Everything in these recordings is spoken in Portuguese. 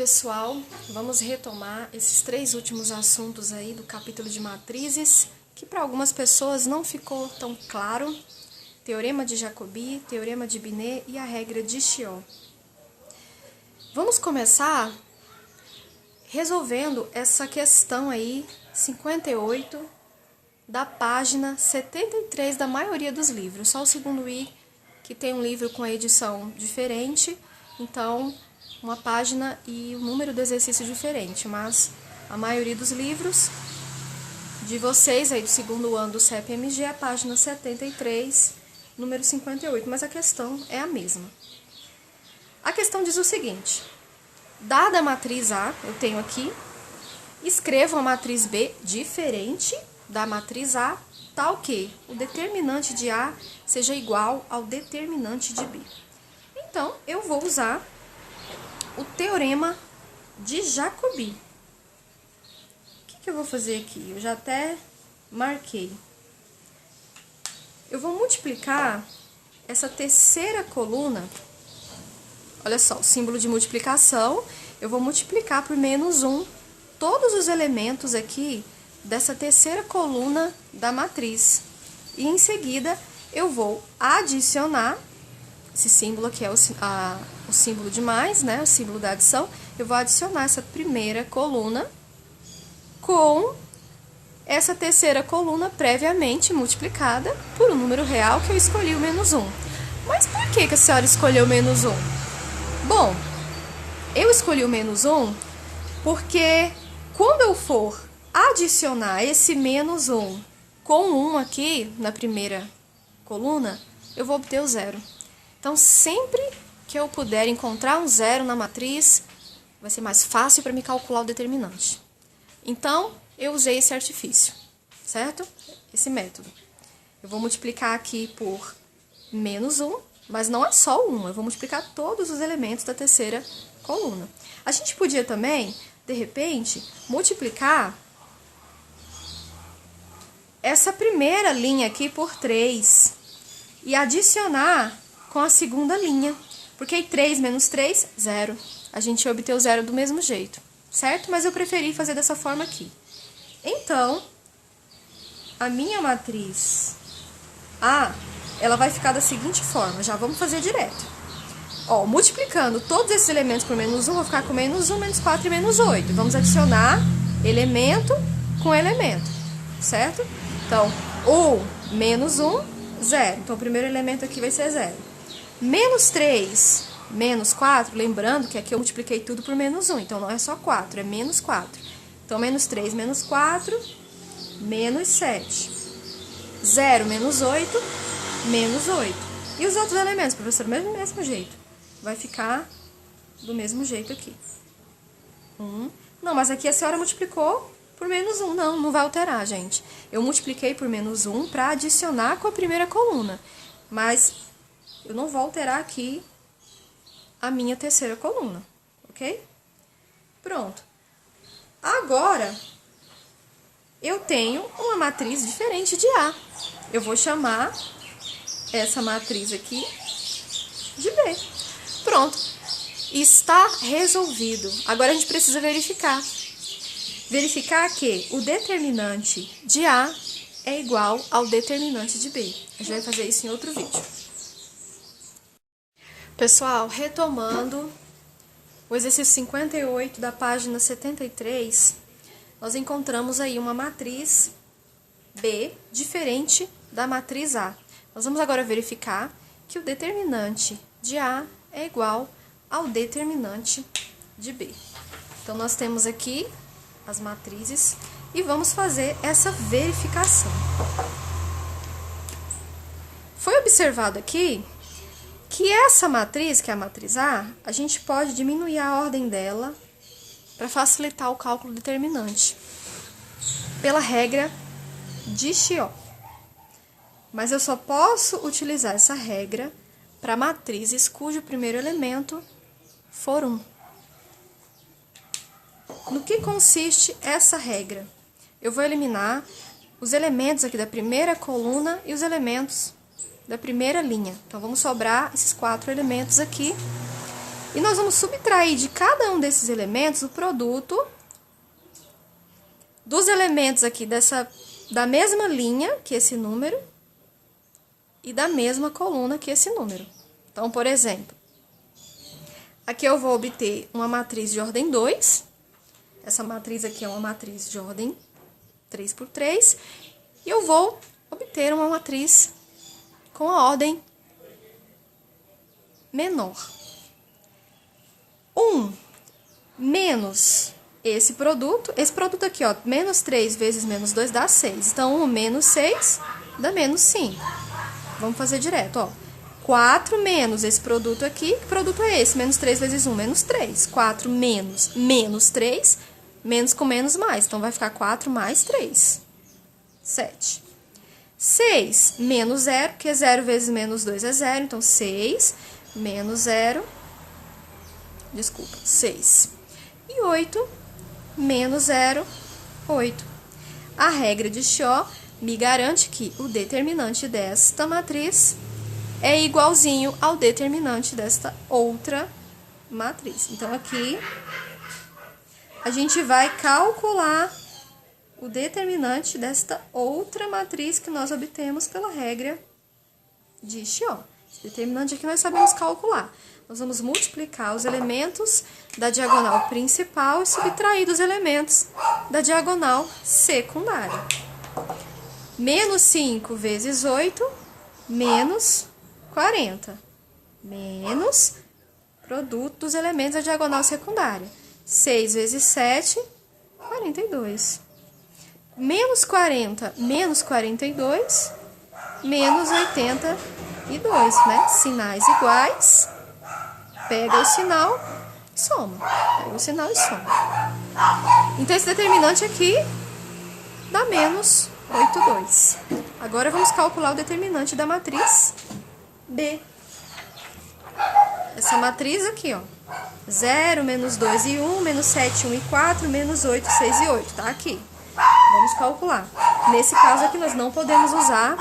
pessoal, vamos retomar esses 3 últimos assuntos aí do capítulo de matrizes, que para algumas pessoas não ficou tão claro. Teorema de Jacobi, Teorema de Binet e a regra de Chiot. Vamos começar resolvendo essa questão aí, 58, da página 73 da maioria dos livros. Só o segundo I que tem um livro com a edição diferente, então uma página e o número do exercício diferente, mas a maioria dos livros de vocês aí do segundo ano do CEP-MG é a página 73, número 58, mas a questão é a mesma. A questão diz o seguinte: dada a matriz A, eu tenho aqui, escrevo a matriz B diferente da matriz A, tal que o determinante de A seja igual ao determinante de B. Então, eu vou usar o teorema de Jacobi. O que eu vou fazer aqui? Eu já até marquei. Eu vou multiplicar essa terceira coluna. Olha só, o símbolo de multiplicação. Eu vou multiplicar por menos 1 todos os elementos aqui dessa terceira coluna da matriz. E em seguida, eu vou adicionar, esse símbolo aqui é o símbolo de mais, né? O símbolo da adição. Eu vou adicionar essa primeira coluna com essa terceira coluna previamente multiplicada por um número real que eu escolhi, o menos 1. Mas por que a senhora escolheu o menos 1? Bom, eu escolhi o menos 1 porque quando eu for adicionar esse menos 1 com 1 aqui na primeira coluna, eu vou obter o zero. Então, sempre que eu puder encontrar um zero na matriz, vai ser mais fácil para me calcular o determinante. Então, eu usei esse artifício, certo? Esse método. Eu vou multiplicar aqui por menos 1, mas não é só 1, eu vou multiplicar todos os elementos da terceira coluna. A gente podia também, de repente, multiplicar essa primeira linha aqui por 3 e adicionar com a segunda linha, porque aí 3 menos 3, 0. A gente ia obter o zero do mesmo jeito, certo? Mas eu preferi fazer dessa forma aqui. Então, a minha matriz A, ela vai ficar da seguinte forma, já vamos fazer direto. Ó, multiplicando todos esses elementos por menos 1, vou ficar com menos 1, menos 4 e menos 8. Vamos adicionar elemento com elemento, certo? Então, o menos 1, 0. Então, o primeiro elemento aqui vai ser 0. Menos 3, menos 4, lembrando que aqui eu multipliquei tudo por menos 1, então não é só 4, é menos 4. Então, menos 3, menos 4, menos 7. 0, menos 8, menos 8. E os outros elementos, professor, do mesmo jeito. Vai ficar do mesmo jeito aqui. 1. Não, mas aqui a senhora multiplicou por menos 1. Não, não vai alterar, gente. Eu multipliquei por menos 1 para adicionar com a primeira coluna. Mas eu não vou alterar aqui a minha terceira coluna, ok? Pronto. Agora, eu tenho uma matriz diferente de A. Eu vou chamar essa matriz aqui de B. Pronto. Está resolvido. Agora, a gente precisa verificar. Verificar que o determinante de A é igual ao determinante de B. A gente vai fazer isso em outro vídeo. Pessoal, retomando o exercício 58 da página 73, nós encontramos aí uma matriz B diferente da matriz A. Nós vamos agora verificar que o determinante de A é igual ao determinante de B. Então, nós temos aqui as matrizes e vamos fazer essa verificação. Foi observado aqui que essa matriz, que é a matriz A, a gente pode diminuir a ordem dela para facilitar o cálculo determinante, pela regra de Chiot. Mas eu só posso utilizar essa regra para matrizes cujo primeiro elemento for 1. No que consiste essa regra? Eu vou eliminar os elementos aqui da primeira coluna e os elementos da primeira linha. Então, vamos sobrar esses 4 elementos aqui. E nós vamos subtrair de cada um desses elementos o produto dos elementos aqui da mesma linha que esse número e da mesma coluna que esse número. Então, por exemplo, aqui eu vou obter uma matriz de ordem 2. Essa matriz aqui é uma matriz de ordem 3 por 3. E eu vou obter uma matriz com a ordem menor. 1 menos esse produto aqui, ó, menos 3 vezes menos 2 dá 6. Então, 1 menos 6 dá menos 5. Vamos fazer direto, ó. 4 menos esse produto aqui, que produto é esse? Menos 3 vezes 1, menos 3. 4 menos 3, menos com menos mais. Então, vai ficar 4 mais 3. 7. 6 menos 0, porque 0 vezes menos 2 é 0. Então, 6 menos 0, desculpa, 6. E 8 menos 0, 8. A regra de Shaw me garante que o determinante desta matriz é igualzinho ao determinante desta outra matriz. Então, aqui, a gente vai calcular o determinante desta outra matriz que nós obtemos pela regra de Shaw. Esse determinante aqui nós sabemos calcular. Nós vamos multiplicar os elementos da diagonal principal e subtrair dos elementos da diagonal secundária. Menos 5 vezes 8, menos 40. Menos produto dos elementos da diagonal secundária. 6 vezes 7, 42. Menos 40, menos 42, menos 82, né? Sinais iguais. Pega o sinal e soma. Pega o sinal e soma. Então, esse determinante aqui dá menos 82. Agora, vamos calcular o determinante da matriz B. Essa matriz aqui, ó. 0, menos 2 e 1, menos 7, 1 e 4, menos 8, 6 e 8. Tá aqui. Vamos calcular. Nesse caso aqui, nós não podemos usar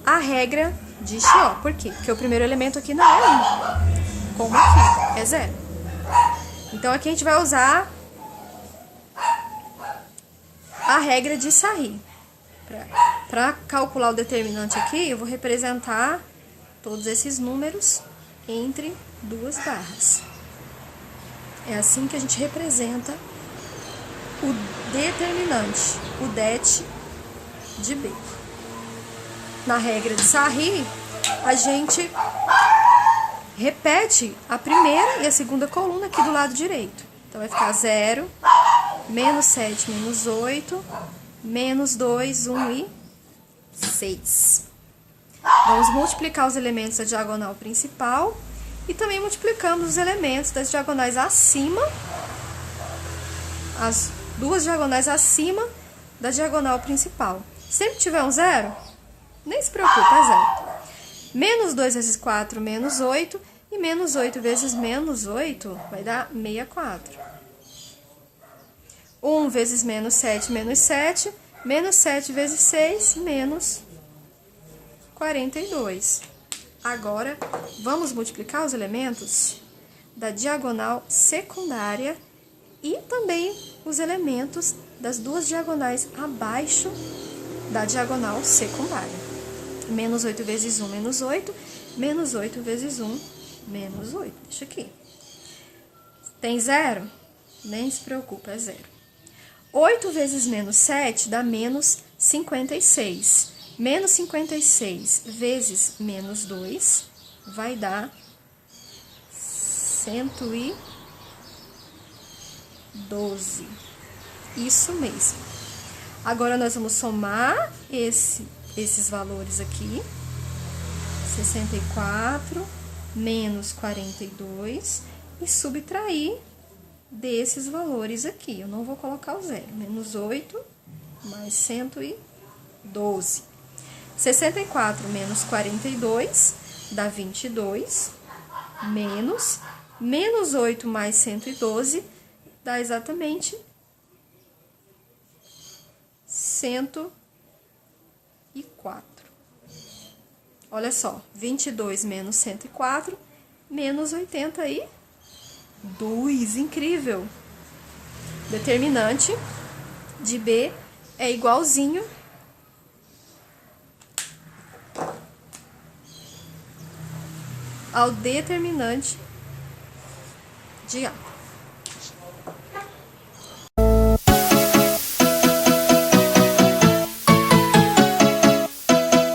a regra de Shaw. Por quê? Porque o primeiro elemento aqui não é 1. Como aqui, é 0. Então, aqui a gente vai usar a regra de Sarri. Para calcular o determinante aqui, eu vou representar todos esses números entre duas barras. É assim que a gente representa o determinante, o det de B. Na regra de Sarri, a gente repete a primeira e a segunda coluna aqui do lado direito. Então, vai ficar 0, menos 7, menos 8, menos 2, 1 e 6. Vamos multiplicar os elementos da diagonal principal e também multiplicamos os elementos das diagonais acima, as duas diagonais acima da diagonal principal. Sempre que tiver um 0, nem se preocupa, é 0. Menos 2 vezes 4, menos 8. E menos 8 vezes menos 8 vai dar 64. 1 vezes menos 7, menos 7. Menos 7 vezes 6, menos 42. Agora, vamos multiplicar os elementos da diagonal secundária e também os elementos das duas diagonais abaixo da diagonal secundária. Menos 8 vezes 1, menos 8. Menos 8 vezes 1, menos 8. Deixa aqui. Tem 0? Nem se preocupa, é 0. 8 vezes menos 7 dá menos 56. Menos 56 vezes menos 2 vai dar 112. Isso mesmo. Agora, nós vamos somar esses valores aqui. 64 menos 42 e subtrair desses valores aqui. Eu não vou colocar o 0. Menos 8 mais 112. 64 menos 42 dá 22. Menos 8 mais 112 dá exatamente 104. Olha só, 22 menos 104, menos 82. Incrível! Determinante de B é igualzinho ao determinante de A.